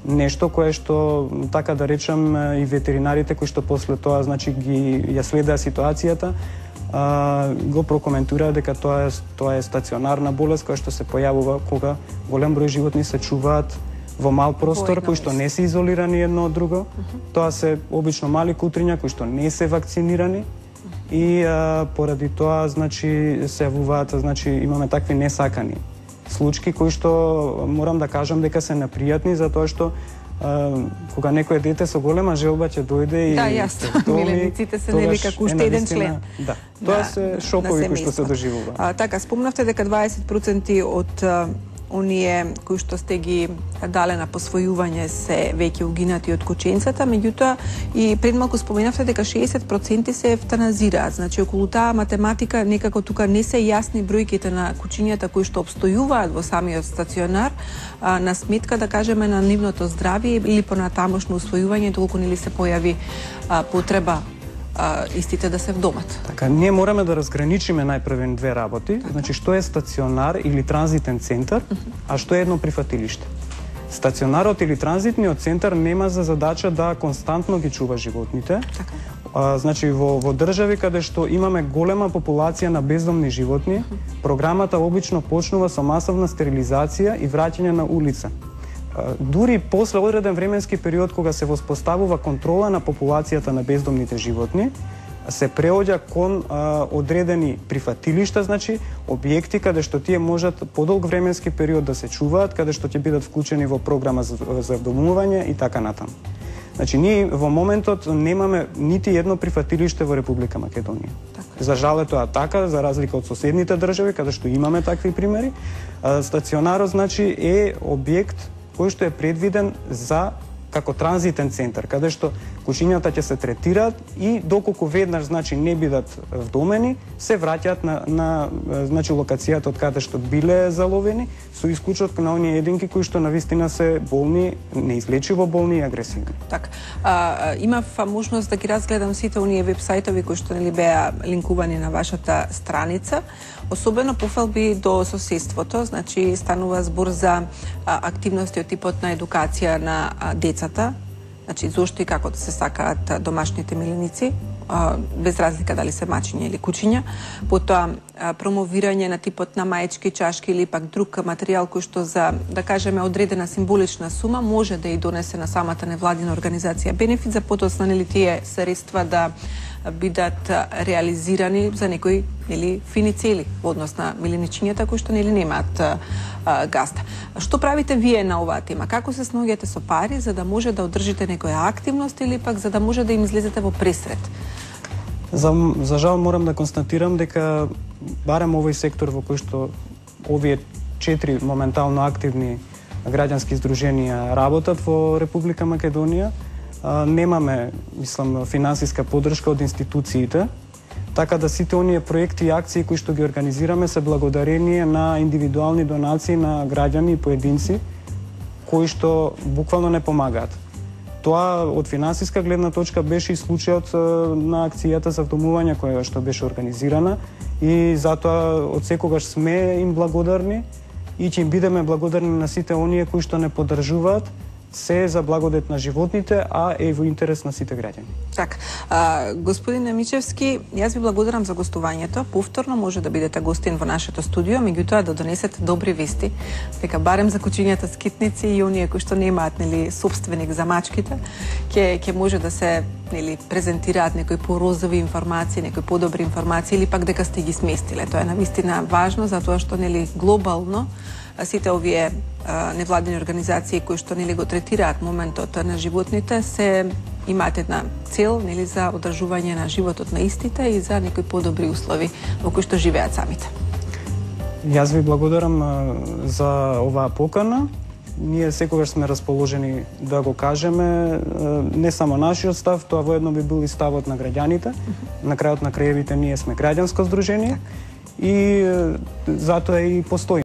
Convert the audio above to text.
нешто кое што, така да речем, и ветеринарите кои што после тоа значи ја следеа ситуацијата, го прокоментираа дека тоа е стационарна болест која што се појавува кога голем број животни се чуваат во мал простор кои што не се изолирани едно од друго. Тоа се обично мали кутриња кои што не се вакцинирани и поради тоа значи се јавуваат, значи имаме такви несакани случаи кои што морам да кажам дека се непријатни затоа што кога некое дете со голема желба ќе дојде и милениците се нели како уште еден член. Да, тоа се шокови кои што се доживува. Така, спомнавте дека 20% од оние кои што сте ги дале на посвојување се веќе угинати од кученцата, меѓутоа и пред малку споменавте дека 60% се евтаназираат. Значи околу таа математика некако тука не се јасни бројките на кучињата кои што обстојуваат во самиот стационар на сметка да кажеме на нивното здравје или понатамошно усвојување толку нели се појави потреба истите да се вдомат. Така, ние мораме да разграничиме најпрвен две работи, значи што е стационар или транзитен центар, а што е едно прифатилиште. Стационарот или транзитниот центар нема за задача да константно ги чува животните. Значи во држави каде што имаме голема популација на бездомни животни, програмата обично почнува со масовна стерилизација и враќање на улица. Дури после одреден временски период кога се воспоставува контрола на популацијата на бездомните животни, се преоѓа кон одредени прифатилишта, значи објекти каде што тие можат подолг временски период да се чуваат, каде што ќе бидат вклучени во програма за вдомување и така натаму. Значи ние во моментот немаме нити едно прифатилиште во Република Македонија. За жал е тоа така, за разлика од соседните држави каде што имаме такви примери. Стационарот значи е објект кој што е предвиден за како транзитен центар, каде што кучињата ќе се третираат и доколку веднаш значи не бидат вдомени, се враќаат на значи локацијата од каде што биле заловени, со исклучок на оние единки кои што навистина се болни, неизлечиво болни и агресивни. Така. Имав можност да ги разгледам сите оние вебсајтови кои што нели беа линкувани на вашата страница, особено пофалби до соседството, значи станува збор за активности од типот на едукација на децата, значи зошто и како да се сакаат домашните миленици, без разлика дали се мачиња или кучиња, потоа промовирање на типот на маечки чашки или пак друг материјал кој што за, да кажеме, одредена символична сума може да и донесе на самата невладина организација бенефит за потоцна нели тие средства да бидат реализирани за некои или фини цели во однос на миленичињата кои што нели немаат гаста. Што правите вие на оваа тема? Како се снаоѓате со пари за да може да одржите некоја активност или пак за да може да им излезете во пресред? За жал морам да констатирам дека барем овој сектор во кој што овие 4 моментално активни граѓански здруженија работат во Република Македонија, немаме, мислам, финансиска поддршка од институциите, така да сите оние проекти и акции кои што ги организираме се благодарение на индивидуални донации на граѓани и поединци кои што буквално не помагаат. Тоа од финансиска гледна точка беше и случајот на акцијата за вдомување која што беше организирана и затоа од секогаш сме им благодарни и ќе им бидеме благодарни на сите оние кои што не поддржуваат се за благодет на животните, а е во интерес на сите граѓани. Така. Господин Мичевски, јас ви благодарам за гостувањето. Повторно може да бидете гостин во нашето студио, меѓутоа да донесете добри вести, дека барем за кучињата скитници и оние кои што немаат нели собственик за мачките, ќе може да се нели презентираат некои порозови информации, некои подобри информации или пак дека сте ги сместиле. Тоа е навистина важно затоа што нели глобално сите овие невладини организации кои што нели го третираат моментот на животните се имаат една цел нели за одржување на животот на истите и за некои подобри услови во кои што живеат самите. Јас ви благодарам за оваа покана. Ние секогаш сме расположени да го кажеме не само нашиот став, тоа воедно би бил и ставот на граѓаните. На крајот на краевите ние сме граѓанско здружение и затоа и постои